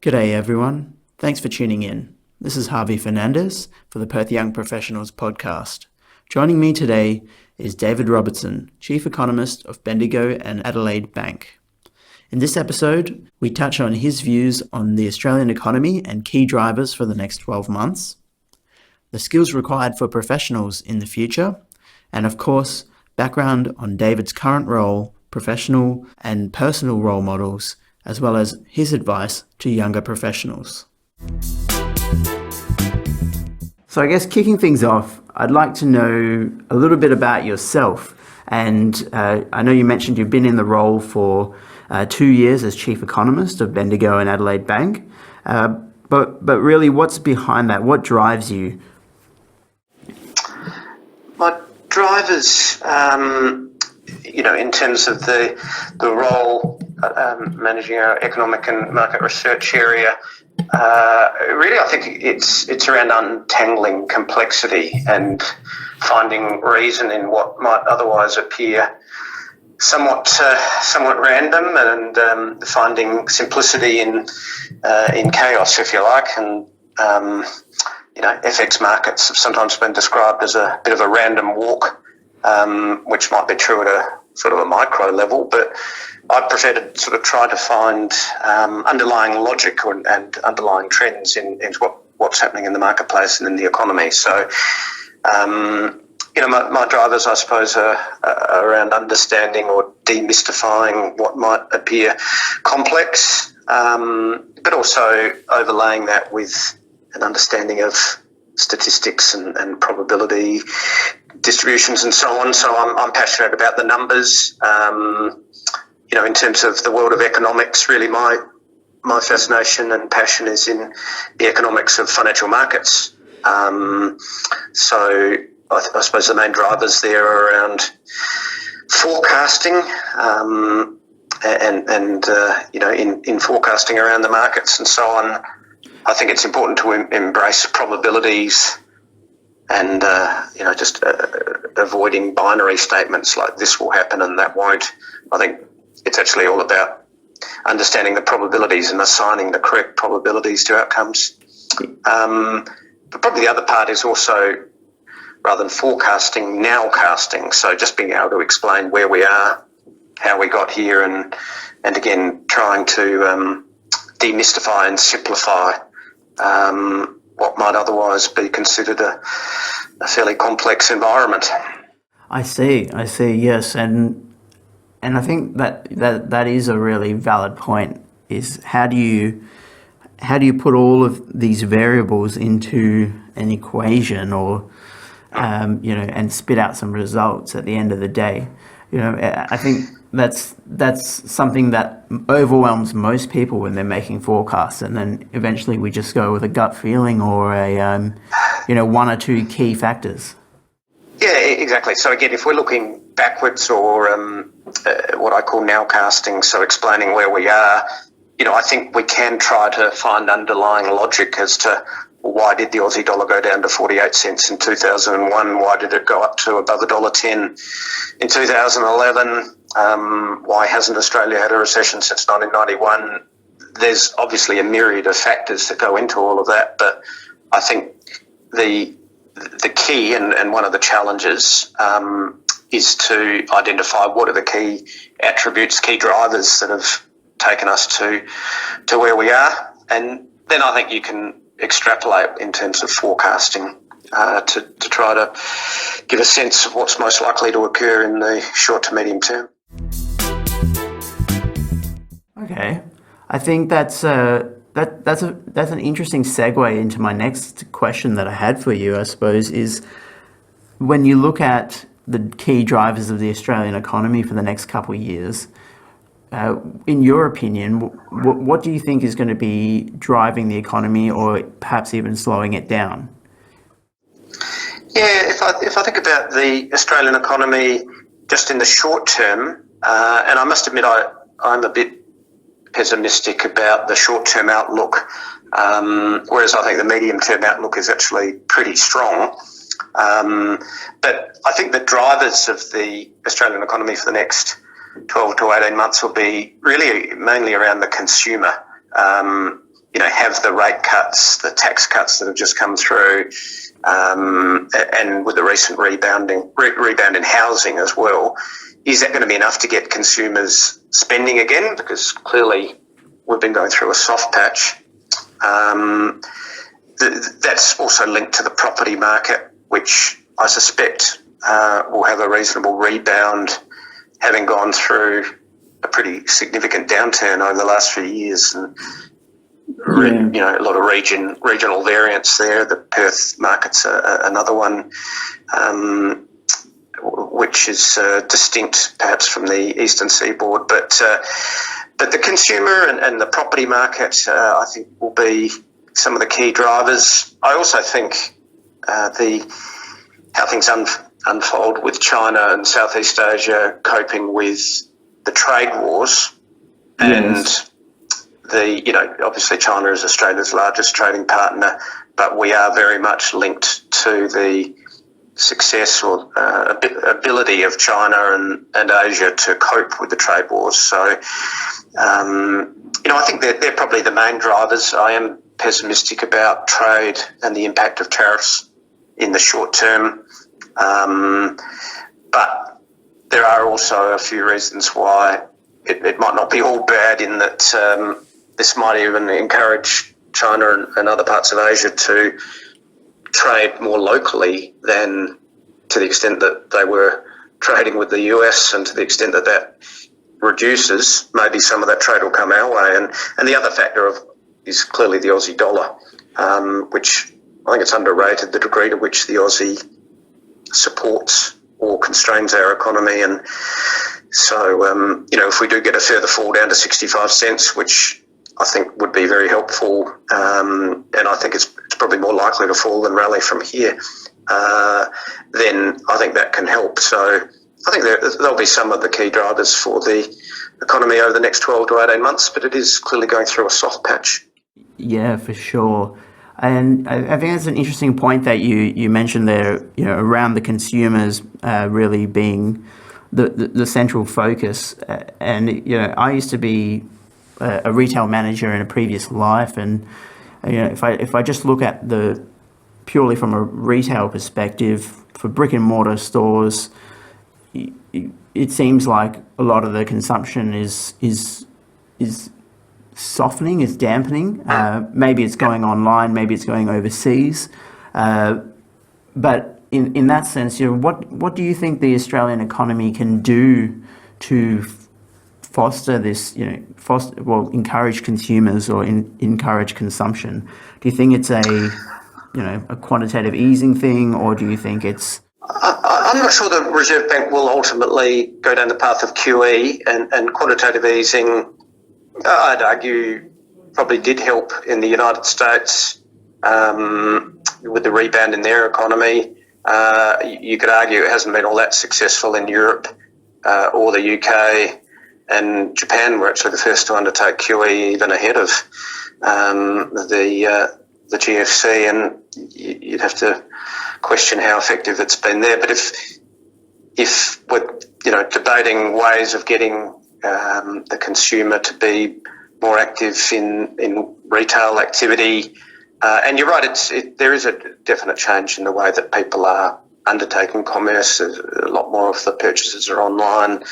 G'day everyone, thanks for tuning in. This is Harvey Fernandez for the Perth Young Professionals podcast. Joining me today is David Robertson, Chief Economist of Bendigo and Adelaide Bank. In this episode, we touch on his views on the Australian economy and key drivers for the next 12 months, the skills required for professionals in the future, and of course, background on David's current role, professional and personal role models, as well as his advice to younger professionals. So I guess kicking things off, I'd like to know a little bit about yourself. And I know you mentioned you've been in the role for 2 years as Chief Economist of Bendigo and Adelaide Bank. But really, what's behind that? What drives you? My drivers, in terms of the role managing our economic and market research area, really I think it's around untangling complexity and finding reason in what might otherwise appear somewhat random, and finding simplicity in chaos, if you like. And FX markets have sometimes been described as a bit of a random walk, which might be true at a sort of a micro level, but I prefer to sort of try to find underlying logic and underlying trends into what's happening in the marketplace and in the economy. So, my drivers, I suppose, are around understanding or demystifying what might appear complex, but also overlaying that with an understanding of statistics and probability distributions and so on. So I'm passionate about the numbers. In terms of the world of economics, really my fascination and passion is in the economics of financial markets. So I suppose the main drivers there are around forecasting, in forecasting around the markets and so on. I think it's important to embrace probabilities and, just avoiding binary statements like this will happen and that won't. I think it's actually all about understanding the probabilities and assigning the correct probabilities to outcomes. But probably the other part is also, rather than forecasting, nowcasting. So just being able to explain where we are, how we got here, and again, trying to demystify and simplify what might otherwise be considered a fairly complex environment. I see, yes. And I think that is a really valid point, is how do you put all of these variables into an equation or, and spit out some results at the end of the day. I think that's something that overwhelms most people when they're making forecasts, and then eventually we just go with a gut feeling or a, one or two key factors. Yeah, exactly. So again, if we're looking backwards or what I call nowcasting, so explaining where we are, I think we can try to find underlying logic as to why did the Aussie dollar go down to 48 cents in 2001? Why did it go up to above $1.10 in 2011? Why hasn't Australia had a recession since 1991? There's obviously a myriad of factors that go into all of that, but I think the key and one of the challenges is to identify what are the key attributes, key drivers that have taken us to where we are, and then I think you can extrapolate in terms of forecasting to try to give a sense of what's most likely to occur in the short to medium term. Okay, I think that's an interesting segue into my next question that I had for you, I suppose, is when you look at the key drivers of the Australian economy for the next couple of years, in your opinion, what do you think is going to be driving the economy or perhaps even slowing it down? Yeah, if I think about the Australian economy just in the short term, and I must admit I'm a bit pessimistic about the short-term outlook, whereas I think the medium-term outlook is actually pretty strong. But I think the drivers of the Australian economy for the next 12 to 18 months will be really mainly around the consumer. have the rate cuts, the tax cuts that have just come through, and with the recent rebound in housing as well, is that going to be enough to get consumers spending again? Because clearly we've been going through a soft patch. That's also linked to the property market, which I suspect will have a reasonable rebound, having gone through a pretty significant downturn over the last few years, and a lot of regional variance there. The Perth market's another one, which is distinct perhaps from the eastern seaboard. But the consumer and the property market, I think, will be some of the key drivers. I also think how things unfold with China and Southeast Asia coping with the trade wars, and obviously China is Australia's largest trading partner, but we are very much linked to the success or ability of China and Asia to cope with the trade wars. So, I think they're probably the main drivers. I am pessimistic about trade and the impact of tariffs in the short term, but there are also a few reasons why it might not be all bad, in that this might even encourage China and other parts of Asia to trade more locally than to the extent that they were trading with the US, and to the extent that reduces, maybe some of that trade will come our way. And the other factor is clearly the Aussie dollar, which I think it's underrated, the degree to which the Aussie supports or constrains our economy. And so, if we do get a further fall down to 65 cents, which I think would be very helpful, and I think it's probably more likely to fall than rally from here, then I think that can help. So I think there'll be some of the key drivers for the economy over the next 12 to 18 months, but it is clearly going through a soft patch. Yeah, for sure. And I think that's an interesting point that you mentioned there, around the consumers really being the central focus. And, I used to be a retail manager in a previous life, and if I just look at purely from a retail perspective, for brick and mortar stores, it seems like a lot of the consumption is softening, is dampening. Maybe it's going online, maybe it's going overseas, but in that sense, what do you think the Australian economy can do to foster this, encourage consumers or encourage consumption? Do you think it's a quantitative easing thing, or do you think it's... I'm not sure the Reserve Bank will ultimately go down the path of QE, and quantitative easing, I'd argue, probably did help in the United States with the rebound in their economy. You could argue it hasn't been all that successful in Europe or the UK, and Japan were actually the first to undertake QE, even ahead of the GFC, and you'd have to question how effective it's been there. But if we're debating ways of getting the consumer to be more active in retail activity, and you're right, there is a definite change in the way that people are undertaking commerce. A lot more of the purchases are online.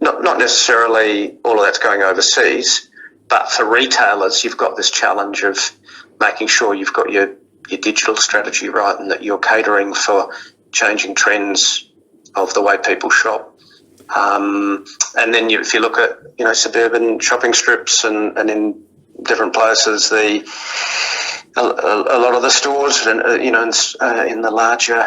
Not necessarily all of that's going overseas, but for retailers, you've got this challenge of making sure you've got your digital strategy right, and that you're catering for changing trends of the way people shop. And then if you look at suburban shopping strips and in different places, a lot of the stores and in the larger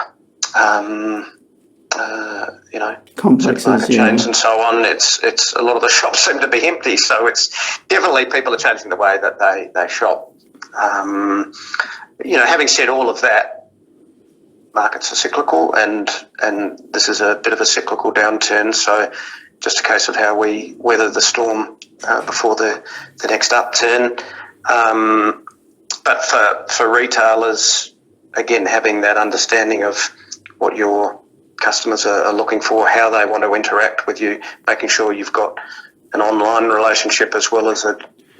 complexes, supermarket chains and so on, it's a lot of the shops seem to be empty. So it's definitely, people are changing the way that they shop. Having said all of that, markets are cyclical, and this is a bit of a cyclical downturn. So just a case of how we weather the storm before the next upturn. But for retailers, again, having that understanding of what your customers are looking for, how they want to interact with you, making sure you've got an online relationship as well as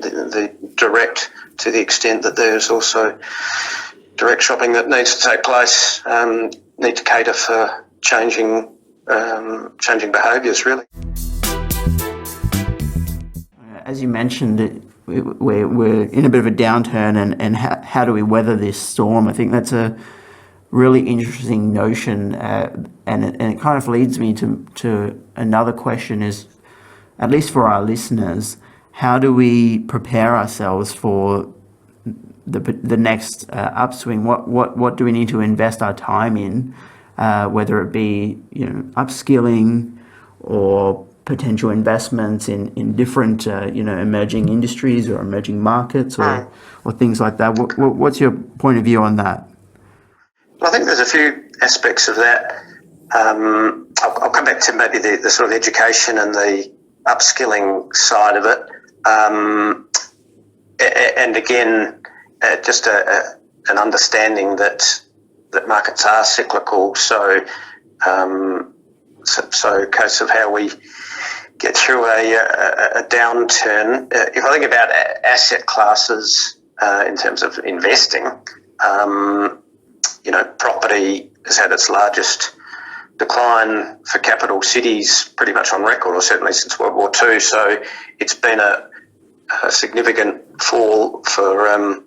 the direct, to the extent that there's also direct shopping that needs to take place, need to cater for changing behaviours, really. As you mentioned, we're in a bit of a downturn, and how do we weather this storm? I think that's a really interesting notion, and it kind of leads me to another question: is, at least for our listeners, how do we prepare ourselves for the next upswing? What do we need to invest our time in, whether it be upskilling or potential investments in different emerging industries or emerging markets or things like that? What's your point of view on that? Well, I think there's a few aspects of that. I'll come back to maybe the sort of education and the upskilling side of it. And again, just an understanding that markets are cyclical. So a case of how we get through a downturn. If I think about asset classes in terms of investing, property has had its largest decline for capital cities pretty much on record, or certainly since World War II. So it's been a significant fall for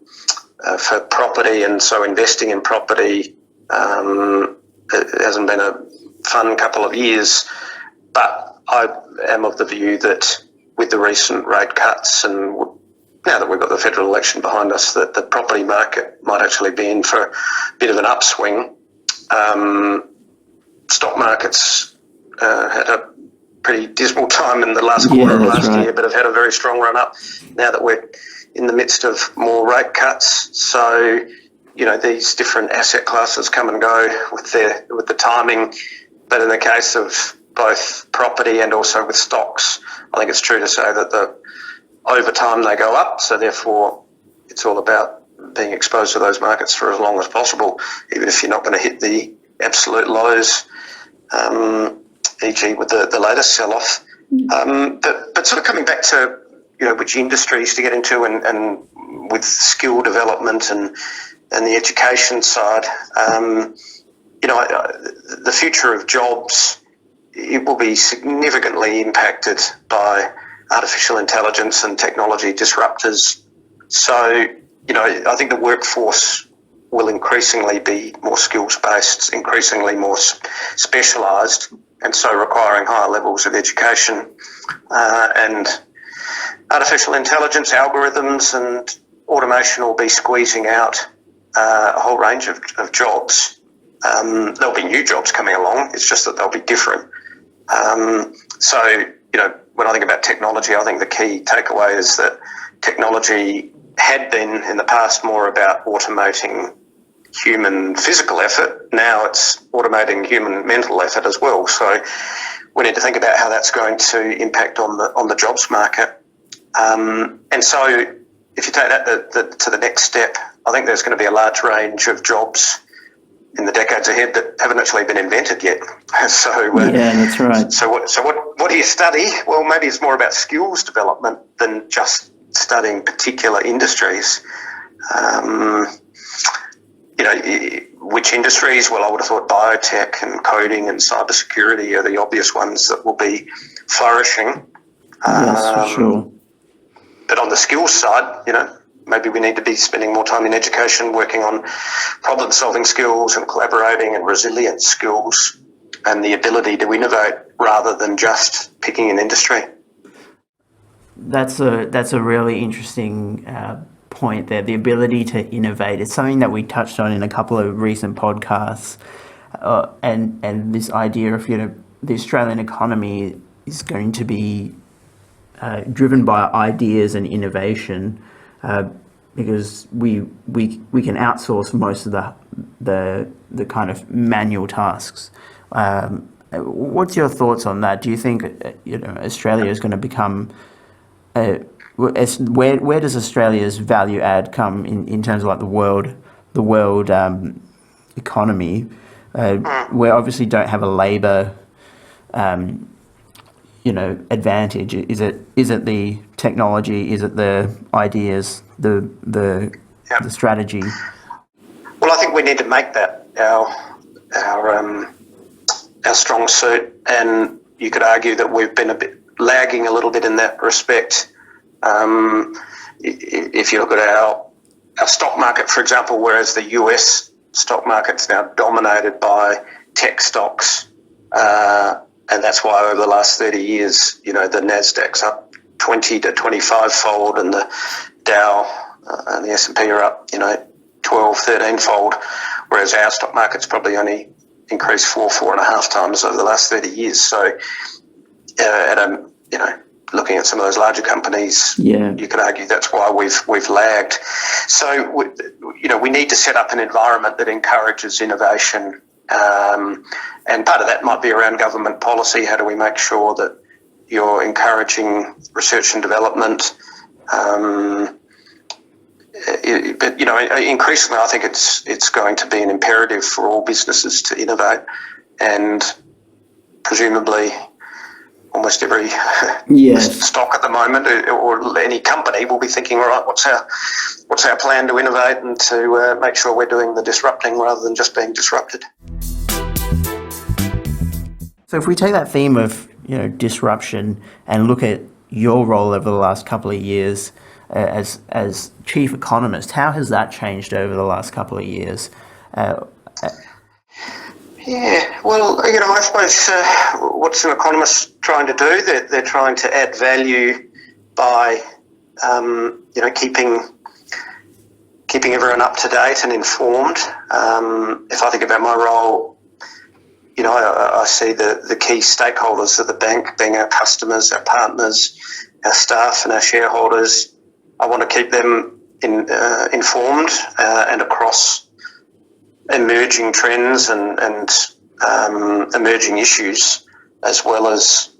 property, and so investing in property it hasn't been a fun couple of years. But I am of the view that with the recent rate cuts, and now that we've got the federal election behind us, that the property market might actually be in for a bit of an upswing. Stock markets had a pretty dismal time in the last quarter of last year, but have had a very strong run up now that we're in the midst of more rate cuts. So, these different asset classes come and go with the timing. But in the case of both property and also with stocks, I think it's true to say that over time they go up. So therefore, it's all about being exposed to those markets for as long as possible, even if you're not going to hit the absolute lows, e.g. with the latest sell-off. But sort of coming back to which industries to get into, and with skill development and the education side, the future of jobs, it will be significantly impacted by artificial intelligence and technology disruptors. So, I think the workforce will increasingly be more skills-based, increasingly more specialised, and so requiring higher levels of education. And artificial intelligence, algorithms and automation will be squeezing out a whole range of jobs. There'll be new jobs coming along, it's just that they'll be different. So, when I think about technology, I think the key takeaway is that technology had been in the past more about automating human physical effort. Now it's automating human mental effort as well. So we need to think about how that's going to impact on the jobs market. And so if you take that to the next step, I think there's going to be a large range of jobs in the decades ahead that haven't actually been invented yet. So yeah, that's right. So what do you study? Well, maybe it's more about skills development than just studying particular industries. Which industries? Well, I would have thought biotech and coding and cybersecurity are the obvious ones that will be flourishing. Yes, for sure. But on the skills side, maybe we need to be spending more time in education working on problem-solving skills and collaborating and resilience skills and the ability to innovate rather than just picking an industry. That's a really interesting point there, the ability to innovate. It's something that we touched on in a couple of recent podcasts, and this idea of the Australian economy is going to be driven by ideas and innovation, because we can outsource most of the kind of manual tasks. What's your thoughts on that? Do you think Australia is going to become where does Australia's value add come in terms of like the world economy? We obviously don't have a labour advantage? Is it the technology? Is it the ideas? The strategy? Well, I think we need to make that our strong suit, and you could argue that we've been lagging a little bit in that respect. If you look at our stock market, for example, whereas the US stock market's now dominated by tech stocks, and that's why over the last 30 years, the Nasdaq's up 20 to 25-fold, and the Dow and the S&P are up, 12, 13-fold, whereas our stock market's probably only increased 4.5 times over the last 30 years. So, looking at some of those larger companies, you could argue that's why we've lagged. So, we need to set up an environment that encourages innovation, and part of that might be around government policy. How do we make sure that you're encouraging research and development? But increasingly, I think it's going to be an imperative for all businesses to innovate, and presumably almost every stock at the moment or any company will be thinking, all right, what's our plan to innovate and to make sure we're doing the disrupting rather than just being disrupted. So if we take that theme of disruption and look at your role over the last couple of years as chief economist, how has that changed over the last couple of years? Well, I suppose what's an economist trying to do? They're trying to add value by, keeping everyone up to date and informed. If I think about my role, I see the key stakeholders of the bank being our customers, our partners, our staff, and our shareholders. I want to keep them informed and across emerging trends and emerging issues, as well as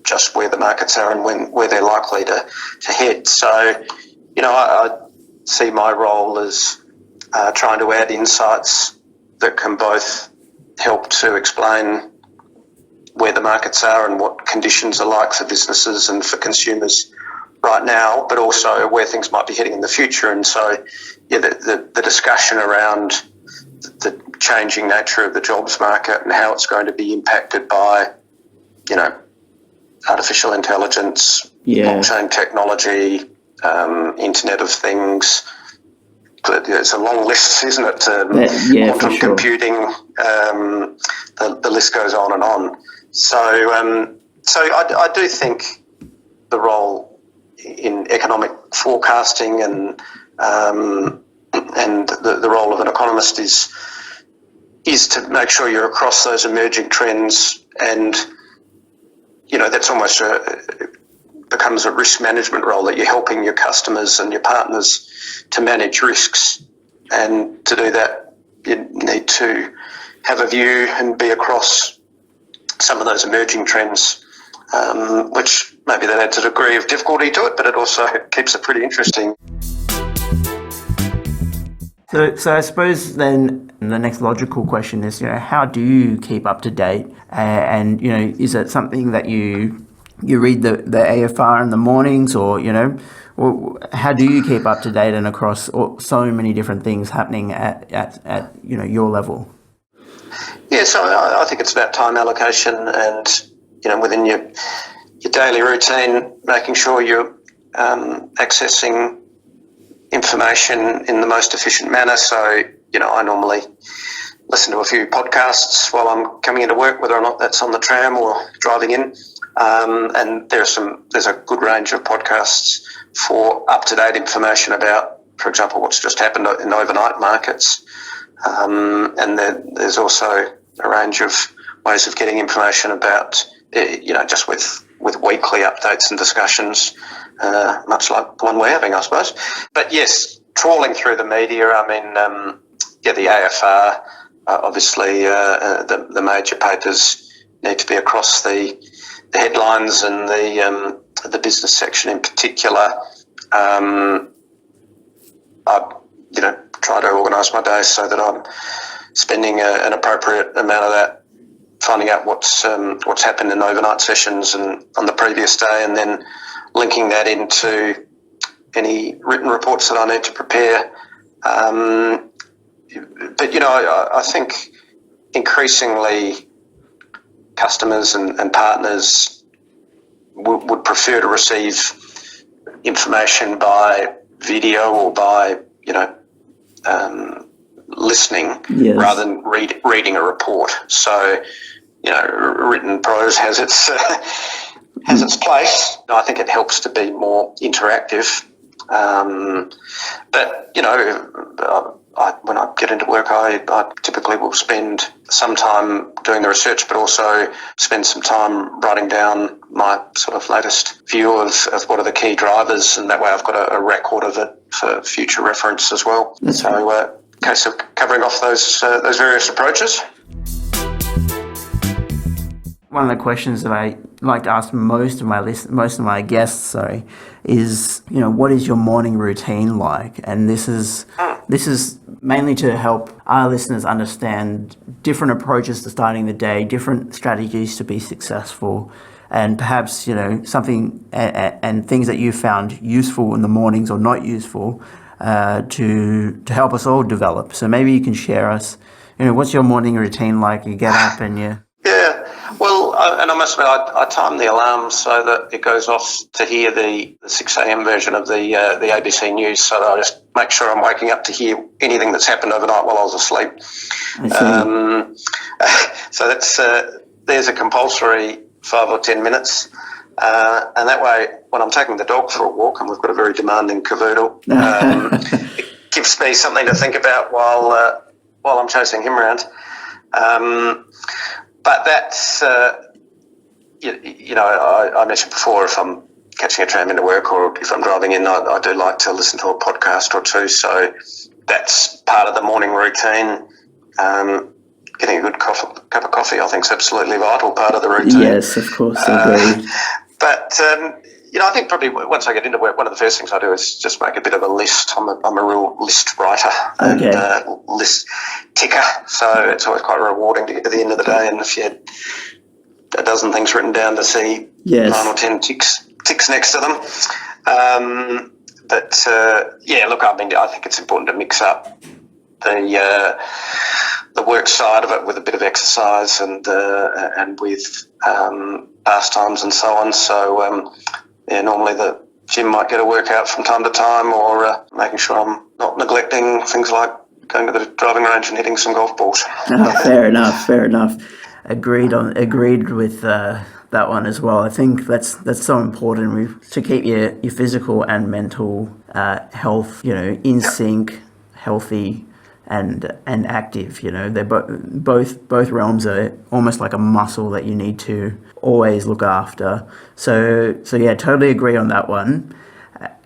just where the markets are and where they're likely to head. So, I see my role as trying to add insights that can both help to explain where the markets are and what conditions are like for businesses and for consumers right now, but also where things might be heading in the future. And so, the discussion around the changing nature of the jobs market and how it's going to be impacted by, artificial intelligence, blockchain technology, Internet of Things. It's a long list, isn't it? Quantum computing, the list goes on and on. So I do think the role in economic forecasting and the role of an economist is to make sure you're across those emerging trends, and that's almost becomes a risk management role, that you're helping your customers and your partners to manage risks. And to do that, you need to have a view and be across some of those emerging trends, which maybe that adds a degree of difficulty to it, but it also keeps it pretty interesting. So I suppose then the next logical question is, how do you keep up to date? And is it something that you read the AFR in the mornings, or how do you keep up to date and across so many different things happening at your level? Yeah, so I think it's about time allocation, and within your daily routine, making sure you're accessing information in the most efficient manner. So, I normally listen to a few podcasts while I'm coming into work, whether or not that's on the tram or driving in. And there's a good range of podcasts for up-to-date information about, for example, what's just happened in overnight markets. And there's also a range of ways of getting information about, just with weekly updates and discussions, much like the one we're having, I suppose. But yes, trawling through the media, the AFR, obviously the major papers need to be across the headlines and the business section in particular. I try to organise my day so that I'm spending an appropriate amount of that finding out what's happened in overnight sessions and on the previous day, and then linking that into any written reports that I need to prepare. But I think increasingly customers and partners would prefer to receive information by video or by listening, yes, rather than reading a report. So written prose has its place. I think it helps to be more interactive. But when I get into work, I typically will spend some time doing the research, but also spend some time writing down my sort of latest view of what are the key drivers, and that way I've got a record of it for future reference as well. So, case of covering off those various approaches. One of the questions that I like to ask most of my guests, is what is your morning routine like? And this is mainly to help our listeners understand different approaches to starting the day, different strategies to be successful, and perhaps something and things that you found useful in the mornings or not useful to help us all develop. So maybe you can share us, what's your morning routine like? You get up and you... Yeah, well, and I must admit, I time the alarm so that it goes off to hear the 6 a.m. version of the ABC News, so that I just make sure I'm waking up to hear anything that's happened overnight while I was asleep. I see. So that's there's a compulsory 5 or 10 minutes, and that way, when I'm taking the dog for a walk, and we've got a very demanding cavoodle, it gives me something to think about while I'm chasing him around. But that's, I mentioned before, if I'm catching a tram into work or if I'm driving in, I do like to listen to a podcast or two. So that's part of the morning routine. Getting a good cup of coffee, I think, is absolutely vital part of the routine. Yes, of course, agreed. But I think probably once I get into work, one of the first things I do is just make a bit of a list. I'm a real list writer and list ticker, so it's always quite rewarding to get to the end of the day, and if you had a dozen things written down, to see 9 or 10 ticks next to them. But look, I think it's important to mix up the work side of it with a bit of exercise and with pastimes and so on. So normally the gym might get a workout from time to time, or making sure I'm not neglecting things like going to the driving range and hitting some golf balls. Fair enough. Agreed with that one as well. I think that's so important to keep your physical and mental health, in sync, healthy and active. They're both realms are almost like a muscle that you need to always look after. So yeah, totally agree on that one.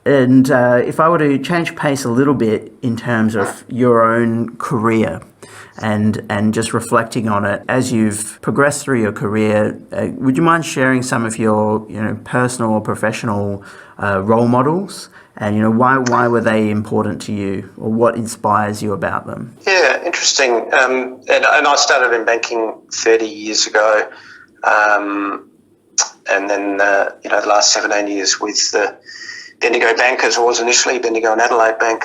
And if I were to change pace a little bit in terms of your own career and just reflecting on it as you've progressed through your career, would you mind sharing some of your personal or professional role models, and why were they important to you, or what inspires you about them? Yeah, interesting. And I started in banking 30 years ago, and then the last 17 years with the Bendigo Bank, as it was initially, Bendigo and Adelaide Bank,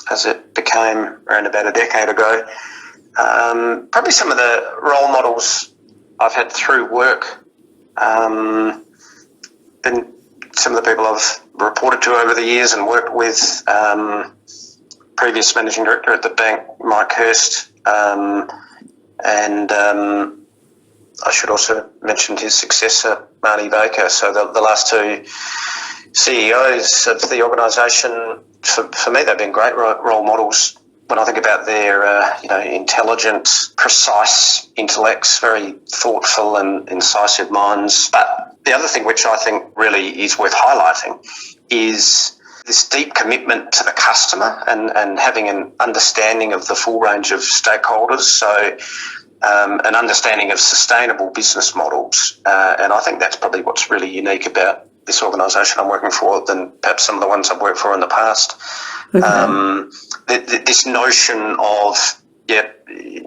as it became around about a decade ago. Probably some of the role models I've had through work, been some of the people I've reported to over the years and worked with, previous managing director at the bank, Mike Hurst, and I should also mention his successor, Marty Baker. So the last two CEOs of the organisation, for me, they've been great role models when I think about their intelligent, precise intellects, very thoughtful and incisive minds. But the other thing which I think really is worth highlighting is this deep commitment to the customer and having an understanding of the full range of stakeholders. So an understanding of sustainable business models. And I think that's probably what's really unique about this organisation I'm working for than perhaps some of the ones I've worked for in the past. Okay. This notion of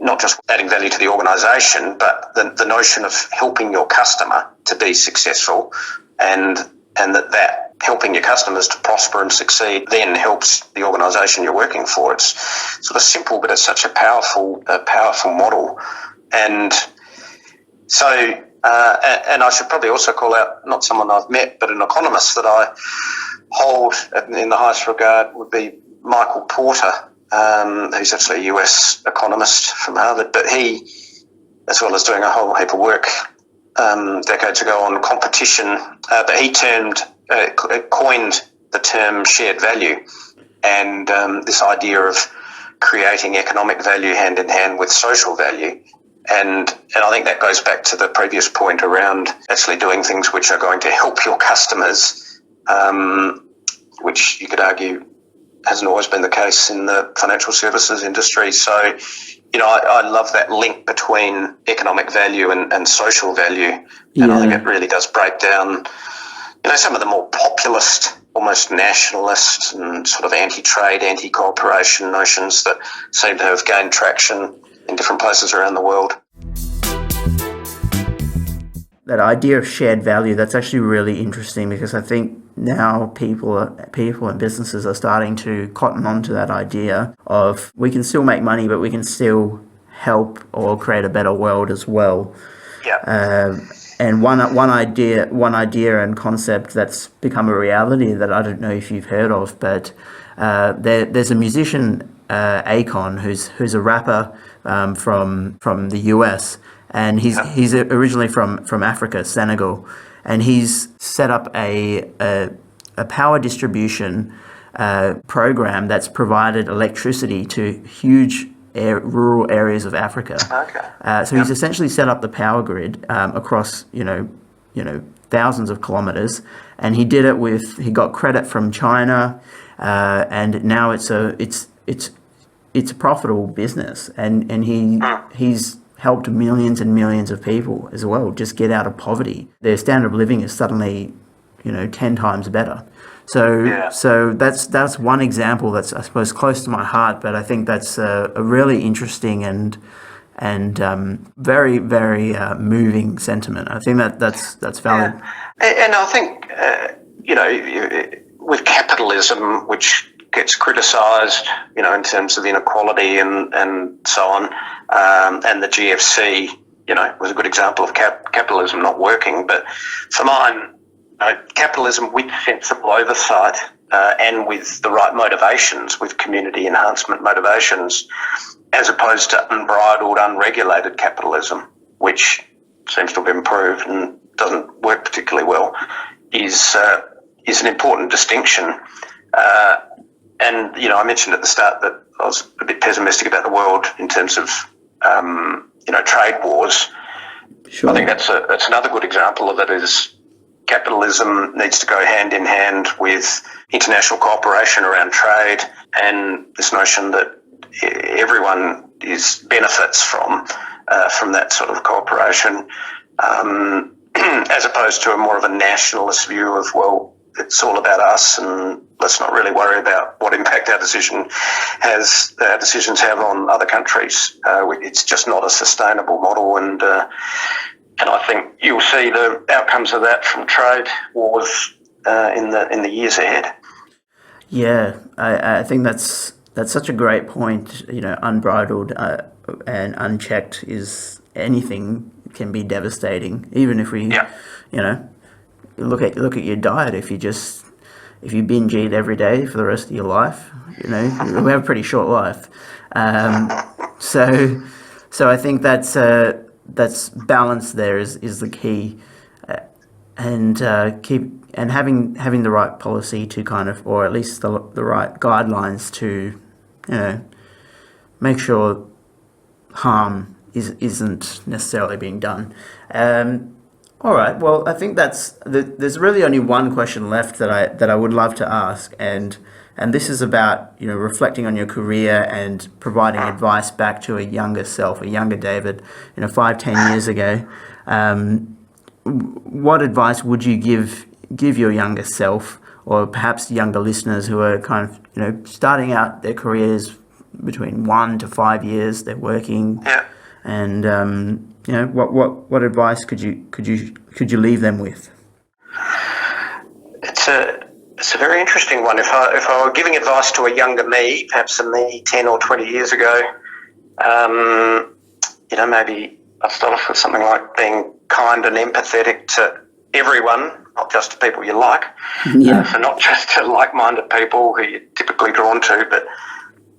not just adding value to the organisation, but the notion of helping your customer to be successful, and that helping your customers to prosper and succeed then helps the organisation you're working for. It's sort of simple, but it's such a powerful model. And so, and I should probably also call out not someone I've met, but an economist that I hold in the highest regard would be Michael Porter, who's actually a US economist from Harvard, but he, as well as doing a whole heap of work decades ago on competition, but he coined the term shared value, and this idea of creating economic value hand in hand with social value. And I think that goes back to the previous point around actually doing things which are going to help your customers, which you could argue hasn't always been the case in the financial services industry. So, I love that link between economic value and social value. And I think it really does break down, some of the more populist, almost nationalist and sort of anti-trade, anti-cooperation notions that seem to have gained traction in different places around the world. That idea of shared value, that's actually really interesting, because I think now people and businesses are starting to cotton on to that idea of we can still make money, but we can still help or create a better world as well. Yeah. And one idea and concept that's become a reality that I don't know if you've heard of, but there's a musician, Akon, who's a rapper from the US, and he's originally from Africa, Senegal, and he's set up a power distribution program that's provided electricity to huge rural areas of Africa. Okay. So he's essentially set up the power grid across thousands of kilometers, and he did it he got credit from China, and now it's a profitable business, and he's helped millions and millions of people as well just get out of poverty. Their standard of living is suddenly 10 times better. So that's one example that's, I suppose, close to my heart, but I think that's a really interesting and very, very moving sentiment. I think that's valid. Yeah. And I think with capitalism, which gets criticised, in terms of inequality and so on, and the GFC, was a good example of capitalism not working. But for mine, capitalism with sensible oversight and with the right motivations, with community enhancement motivations, as opposed to unbridled, unregulated capitalism, which seems to have improved and doesn't work particularly well, is an important distinction. And I mentioned at the start that I was a bit pessimistic about the world in terms of trade wars. Sure. I think that's another good example of it. Is capitalism needs to go hand in hand with international cooperation around trade, and this notion that everyone benefits from that sort of cooperation, as opposed to a more of a nationalist view of, well, it's all about us and let's not really worry about what impact our decisions have on other countries. It's just not a sustainable model, and I think you'll see the outcomes of that from trade wars in the years ahead. Yeah, I think that's such a great point. Unbridled and unchecked is anything can be devastating. Even if we, look at your diet. If you binge eat every day for the rest of your life, we have a pretty short life. So I think that's balance there is the key, and having the right policy to kind of, or at least the right guidelines to, make sure harm isn't necessarily being done. All right. Well, I think there's really only one question left that I would love to ask, and this is about reflecting on your career and providing advice back to a younger self, a younger David, 5-10 years ago. What advice would you give your younger self, or perhaps younger listeners who are kind of starting out their careers, between 1 to 5 years they're working. Yeah. And what advice could you leave them with? It's a very interesting one. If I were giving advice to a younger me, perhaps a me 10 or 20 years ago, maybe I'd start off with something like being kind and empathetic to everyone, not just to people you like. Yeah. So not just to like-minded people who you're typically drawn to, but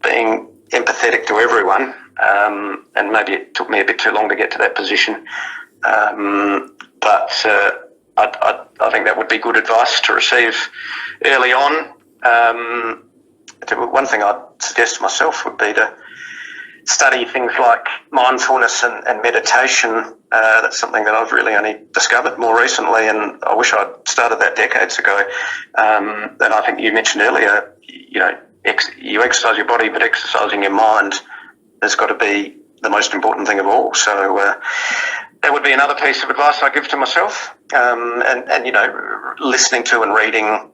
being empathetic to everyone. And maybe it took me a bit too long to get to that position. But I think that would be good advice to receive early on. One thing I'd suggest to myself would be to study things like mindfulness and meditation. That's something that I've really only discovered more recently, and I wish I'd started that decades ago. And I think you mentioned earlier, you exercise your body, but exercising your mind has got to be the most important thing of all. So that would be another piece of advice I give to myself. And listening to and reading,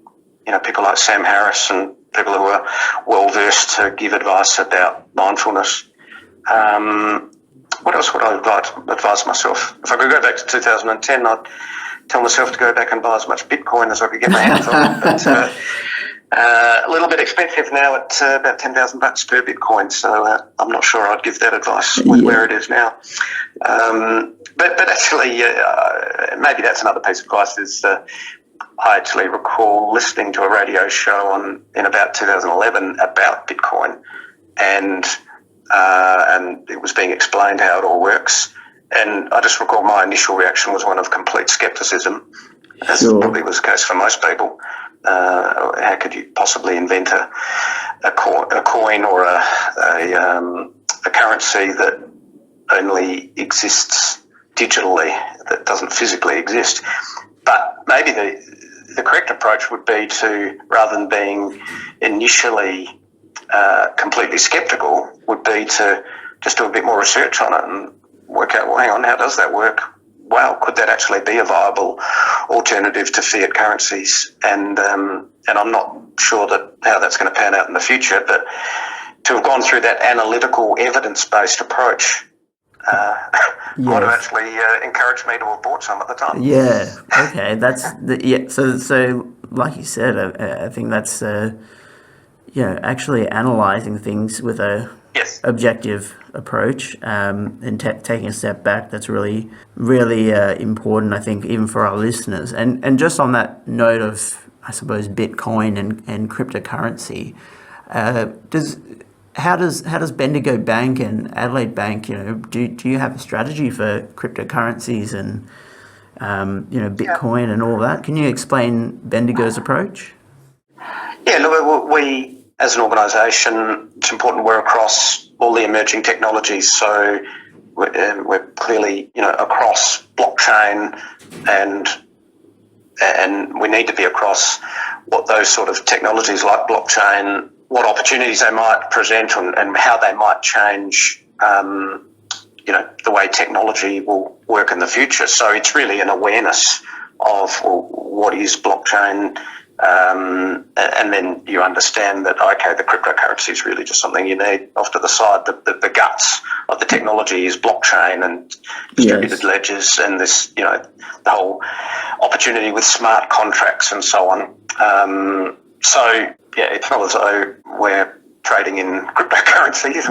people like Sam Harris and people who are well versed to give advice about mindfulness. What else would I advise myself? If I could go back to 2010, I'd tell myself to go back and buy as much Bitcoin as I could get my hands on. But a little bit expensive now at about $10,000 per Bitcoin, so I'm not sure I'd give that advice with where it is now. But actually, maybe that's another piece of advice is I actually recall listening to a radio show in about 2011 about Bitcoin, and it was being explained how it all works. And I just recall my initial reaction was one of complete skepticism, as probably was the case for most people. How could you possibly invent a coin or a currency that only exists digitally, that doesn't physically exist? But maybe the correct approach would be to, rather than being initially completely skeptical, would be to just do a bit more research on it and work out, well, hang on, how does that work? Wow, could that actually be a viable alternative to fiat currencies? And I'm not sure how that's going to pan out in the future, but to have gone through that analytical, evidence-based approach might have actually encouraged me to have bought some at the time. Yeah. Okay. So like you said, I think that's actually analysing things with a objective approach and taking a step back. That's really, really important, I think, even for our listeners. And just on that note of, I suppose, Bitcoin and cryptocurrency, how does Bendigo Bank and Adelaide Bank, do you have a strategy for cryptocurrencies and Bitcoin and all that? Can you explain Bendigo's approach? Yeah, look, we as an organisation, it's important we're across all the emerging technologies. So we're clearly, across blockchain, and we need to be across what those sort of technologies like blockchain, what opportunities they might present, and how they might change, the way technology will work in the future. So it's really an awareness of what is blockchain. And then you understand that, okay, the cryptocurrency is really just something you need off to the side. The guts of the technology is blockchain and distributed ledgers and this, the whole opportunity with smart contracts and so on. It's not as though we're trading in cryptocurrencies.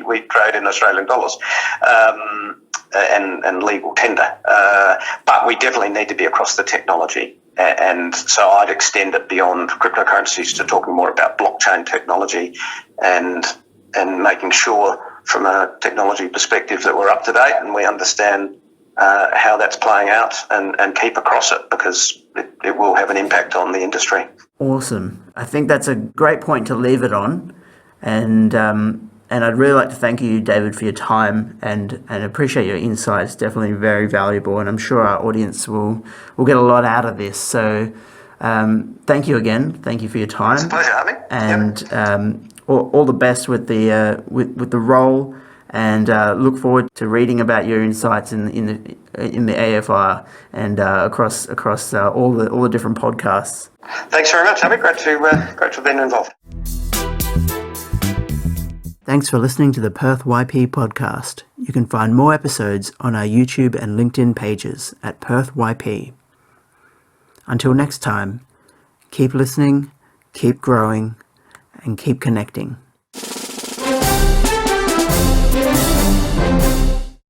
We trade in Australian dollars and legal tender. But we definitely need to be across the technology. And so I'd extend it beyond cryptocurrencies to talking more about blockchain technology and making sure from a technology perspective that we're up to date and we understand how that's playing out and keep across it, because it will have an impact on the industry. Awesome. I think that's a great point to leave it on. And I'd really like to thank you, David, for your time and appreciate your insights. Definitely very valuable, and I'm sure our audience will get a lot out of this. So thank you again. Thank you for your time. It's a pleasure, Harvey. And all the best with the role, and look forward to reading about your insights in the AFR and across all the different podcasts. Thanks very much, Harvey. Great to have been involved. Thanks for listening to the PerthYP podcast. You can find more episodes on our YouTube and LinkedIn pages at PerthYP. Until next time, keep listening, keep growing, and keep connecting.